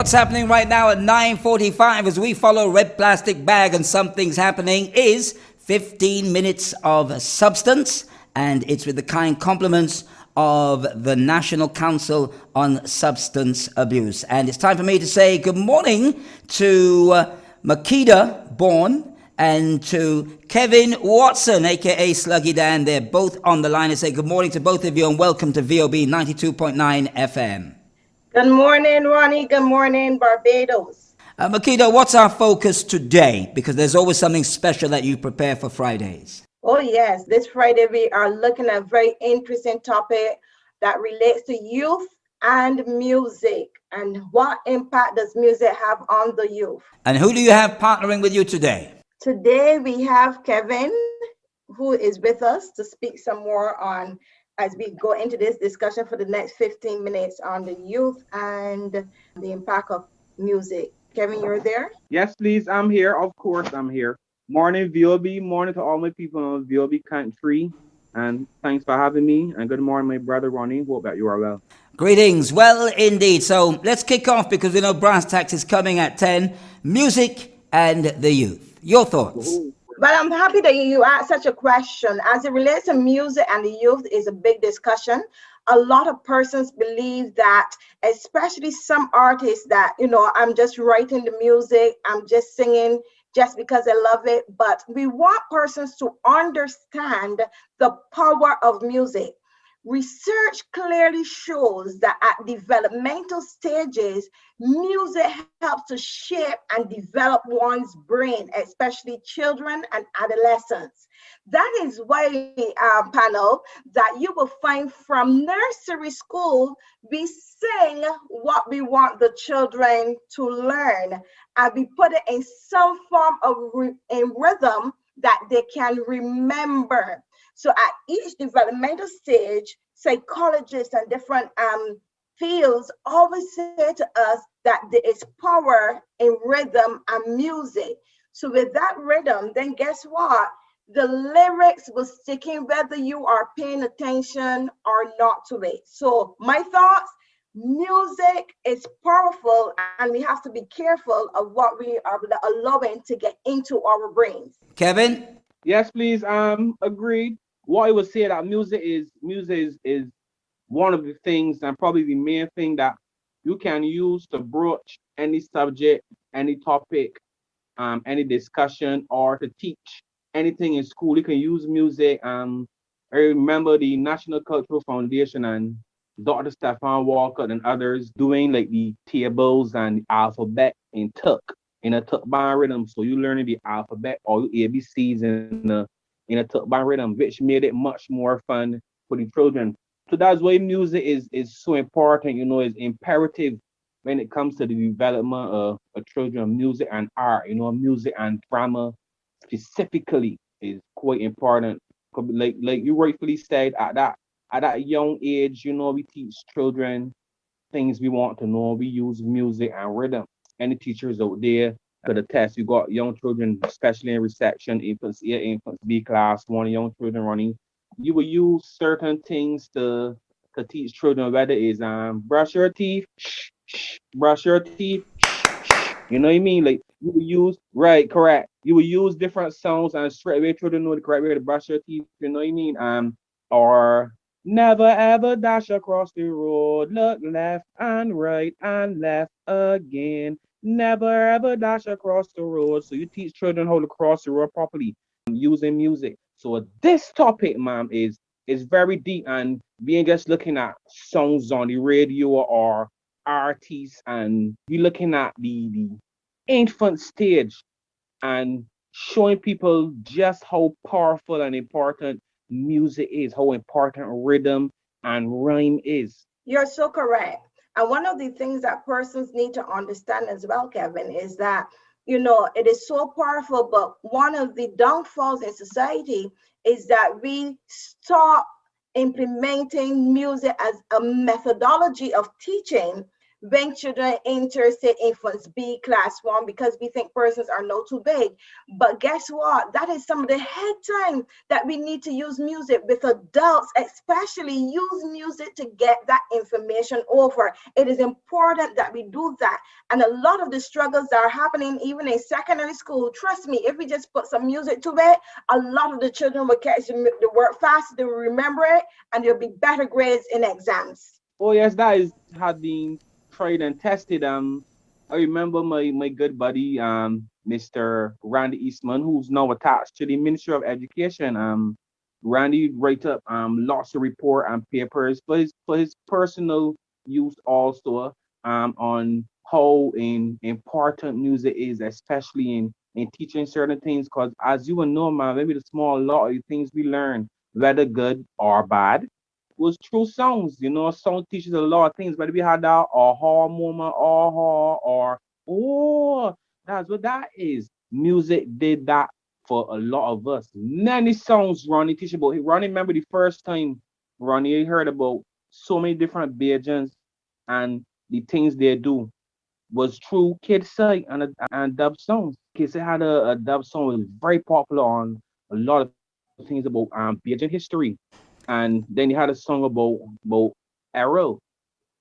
What's happening right now at 9:45 as we follow Red Plastic Bag and Something's Happening is 15 minutes of substance, and it's with the kind compliments of the National Council on Substance Abuse. And it's time for me to say good morning to Makeda Bourne and to Kevin Watson, aka Sluggy Dan. They're both on the line. I say good morning to both of you and welcome to VOB 92.9 FM. Good morning, Ronnie. Good morning, Barbados. Makeda, what's our focus today? Because there's always something special that you prepare for Fridays. Oh, yes. This Friday, we are looking at a very interesting topic that relates to youth and music and what impact does music have on the youth. And who do you have partnering with you today? Today, we have Kevin, who is with us to speak some more on as we go into this discussion for the next 15 minutes on the youth and the impact of music. Kevin, you're there? Yes, please. I'm here. Of course, I'm here. Morning, VOB. Morning to all my people on VOB Country. And thanks for having me. And good morning, my brother Ronnie. Hope that you are well. Greetings. Well, indeed. So let's kick off because we know Brass Tax is coming at 10. Music and the youth. Your thoughts? Ooh. But I'm happy that you asked such a question. As it relates to music and the youth is a big discussion. A lot of persons believe that, especially some artists, that, I'm just writing the music, I'm just singing just because I love it. But we want persons to understand the power of music. Research clearly shows that at developmental stages, music helps to shape and develop one's brain, especially children and adolescents. That is why, panel, that you will find from nursery school, we sing what we want the children to learn, and we put it in some form of in rhythm that they can remember. So at each developmental stage, psychologists and different fields always say to us that there is power in rhythm and music. So with that rhythm, then guess what? The lyrics will stick in whether you are paying attention or not to it. So my thoughts, music is powerful and we have to be careful of what we are allowing to get into our brains. Kevin? Yes, please. Agreed. What I would say that music is one of the things and probably the main thing that you can use to broach any subject, any topic, any discussion, or to teach anything in school. You can use music. I remember the National Cultural Foundation and Dr. Stefan Walker and others doing like the tables and the alphabet in a Tuk band rhythm. So you learning the alphabet or your ABCs in a Tuk band rhythm, which made it much more fun for the children. So that's why music is so important, is imperative when it comes to the development of children. Music and art, music and drama specifically is quite important. Like you rightfully said, at that young age, we teach children things we want to know. We use music and rhythm. Any teachers out there could attest. You got young children, especially in reception, infants A, infants B class, one young children running. You will use certain things to teach children, whether it's brush your teeth, brush your teeth, you know what I mean? Like you will use right, correct. You will use different sounds and straight away children know the correct way to brush your teeth, you know what I mean? Or never ever dash across the road, look left and right and left again. Never ever dash across the road. So you teach children how to cross the road properly using music. So this topic, ma'am, is very deep and being just looking at songs on the radio or artists and you looking at the infant stage and showing people just how powerful and important music is, how important rhythm and rhyme is. You're so correct. And one of the things that persons need to understand as well, Kevin, is that, it is so powerful, but one of the downfalls in society is that we stop implementing music as a methodology of teaching when children enter, say, infants B, class one, because we think persons are no too big. But guess what? That is some of the head time that we need to use music with adults, especially use music to get that information over. It is important that we do that. And a lot of the struggles that are happening even in secondary school, trust me, if we just put some music to it, a lot of the children will catch the word fast, they will remember it, and there'll be better grades in exams. Oh yes, that is had been tried and tested. I remember my good buddy, Mr. Randy Eastman, who's now attached to the Ministry of Education. Randy write up lots of report and papers for his personal use also on how important music is, especially in teaching certain things. Because as you will know, man, maybe the small lot of things we learn, whether good or bad, was through songs. You know, song teaches a lot of things. Whether we had that aha moment, aha, or oh, that's what that is. Music did that for a lot of us. Many songs Ronnie teach about. Ronnie remember the first time Ronnie heard about so many different Bajans and the things they do was through Kid Say and dub songs. Kid Say had a dub song that was very popular on a lot of things about Bajan history. And then he had a song about Arrow.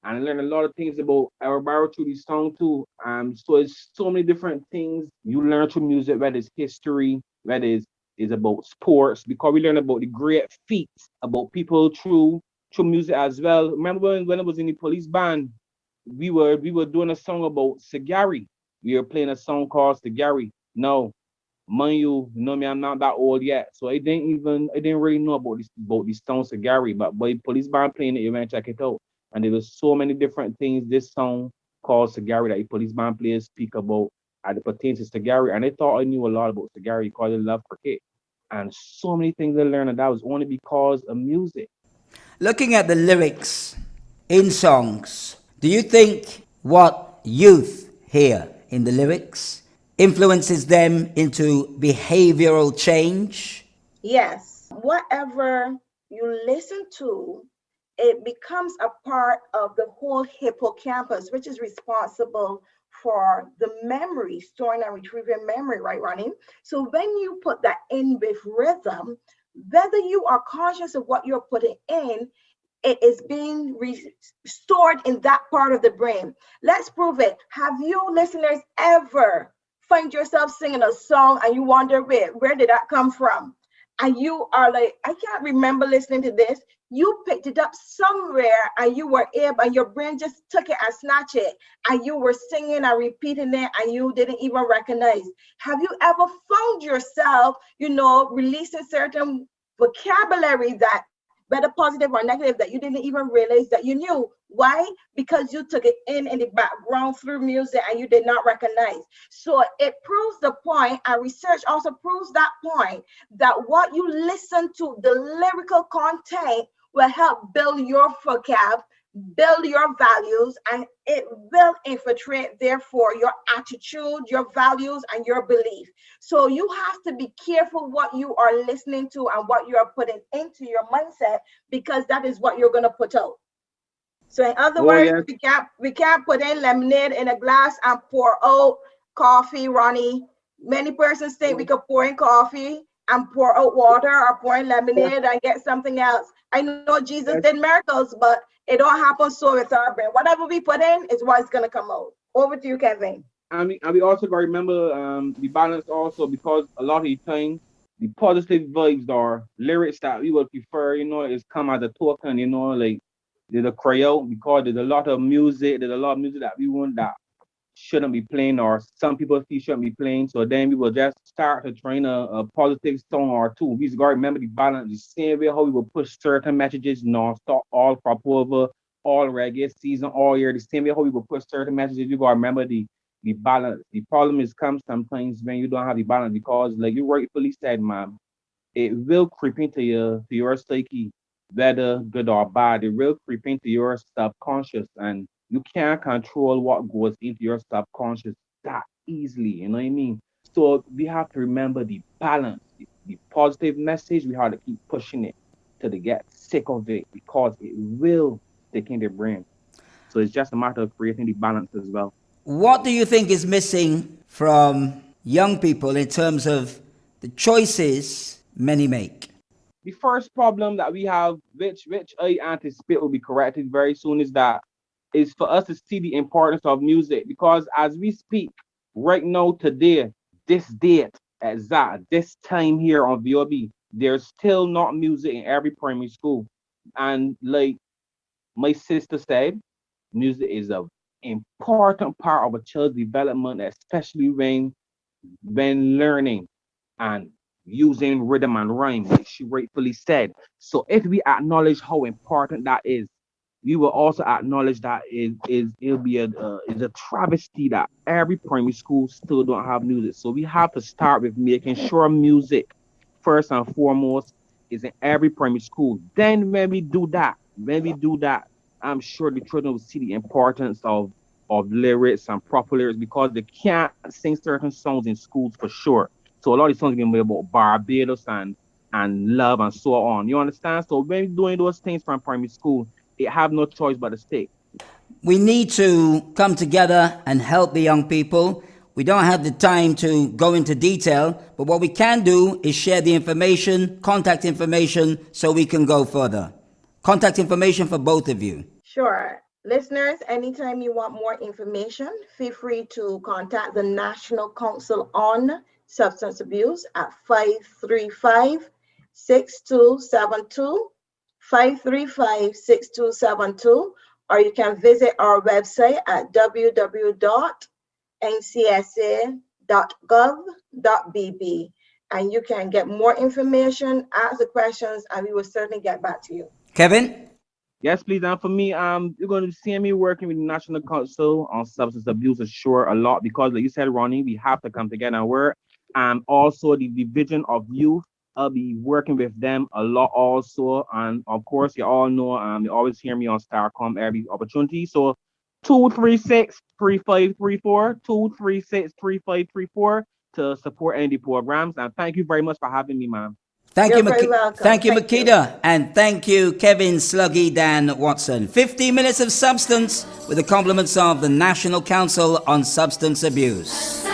And I learned a lot of things about Arrow Barrow through this song too. So it's so many different things you learn through music, whether it's history, whether it's about sports, because we learn about the great feats about people through music as well. Remember when I was in the police band, we were doing a song about Sagari. We were playing a song called Sagari. No, mind you know me, I'm not that old yet, so I didn't really know about this song Sagari. But by police band playing it, you went check it out. And there was so many different things this song called Sagari that the police band players speak about as it pertains to Sagari. And I thought I knew a lot about Sagari because I love cricket. And so many things I learned, and that was only because of music. Looking at the lyrics in songs, do you think what youth hear in the lyrics influences them into behavioral change? Yes, whatever you listen to, it becomes a part of the whole hippocampus, which is responsible for the memory, storing and retrieving memory, right, Ronnie? So when you put that in with rhythm, whether you are conscious of what you're putting in, it is being stored in that part of the brain. Let's prove it. Have you listeners ever find yourself singing a song and you wonder where did that come from? And you are like, I can't remember listening to this. You picked it up somewhere and you were able, and your brain just took it and snatched it, and you were singing and repeating it and you didn't even recognize. Have you ever found yourself, releasing certain vocabulary that, whether positive or negative, that you didn't even realize that you knew? Why? Because you took it in the background through music and you did not recognize. So it proves the point, and research also proves that point, that what you listen to, the lyrical content, will help build your vocab, build your values, and it will infiltrate, therefore, your attitude, your values, and your belief. So you have to be careful what you are listening to and what you are putting into your mindset, because that is what you're going to put out. So in other Oh words, yes, we can't put in lemonade in a glass and pour out coffee, Ronnie. Many persons think we could pour in coffee and pour out water, or pour in lemonade and get something else. I know Jesus did yes. miracles, but it don't happen so with our brain. Whatever we put in is what's gonna come out. Over to you, Kevin. And we also gotta remember the balance also, because a lot of the time the positive vibes or lyrics that we would prefer, is come as a token, like there's a cry out, because there's a lot of music that we want that shouldn't be playing, or some people feel shouldn't be playing. So then we will just start to train a positive song or two. We just gotta remember the balance, the same way how we will push certain messages non-stop, all crop over, all reggae season, all year. The same way how we will push certain messages, you gotta remember the balance. The problem is comes sometimes when you don't have the balance, because like you rightfully said, man, it will creep into your psyche, whether good or bad. It will creep into your subconscious, and you can't control what goes into your subconscious that easily. You know what I mean? So we have to remember the balance, the positive message. We have to keep pushing it till they get sick of it, because it will stick in their brain. So it's just a matter of creating the balance as well. What do you think is missing from young people in terms of the choices many make? The first problem that we have, which I anticipate will be corrected very soon, is for us to see the importance of music. Because as we speak right now, today, this date, exact this time here on VOB, there's still not music in every primary school. And like my sister said, music is an important part of a child's development, especially when learning and using rhythm and rhyme, like she rightfully said. So if we acknowledge how important that is, we will also acknowledge that it'll be it's a travesty that every primary school still don't have music. So we have to start with making sure music, first and foremost, is in every primary school. Then when we do that, I'm sure the children will see the importance of lyrics and proper lyrics, because they can't sing certain songs in schools for sure. So a lot of these songs are going to be about Barbados and love and so on. You understand? So when we're doing those things from primary school, they have no choice but to stay. We need to come together and help the young people. We don't have the time to go into detail, but what we can do is share the information, contact information, so we can go further. Contact information for both of you. Sure. Listeners, anytime you want more information, feel free to contact the National Council on Substance Abuse at 535-6272, 535-6272, or you can visit our website at www.ncsa.gov.bb, and you can get more information, ask the questions, and we will certainly get back to you. Kevin? Yes, please. And for me, you're going to see me working with the National Council on Substance Abuse sure a lot, because like you said, Ronnie, we have to come together and work. And also the Division of Youth, I'll be working with them a lot also. And of course, you all know, you always hear me on Starcom every opportunity. So 236-3534, 236-3534 to support any of the programs. And thank you very much for having me, ma'am. Thank You're you, very welcome. Thank you, Thank you. Makeda. And thank you, Kevin Sluggy Dan Watson. 15 minutes of substance with the compliments of the National Council on Substance Abuse.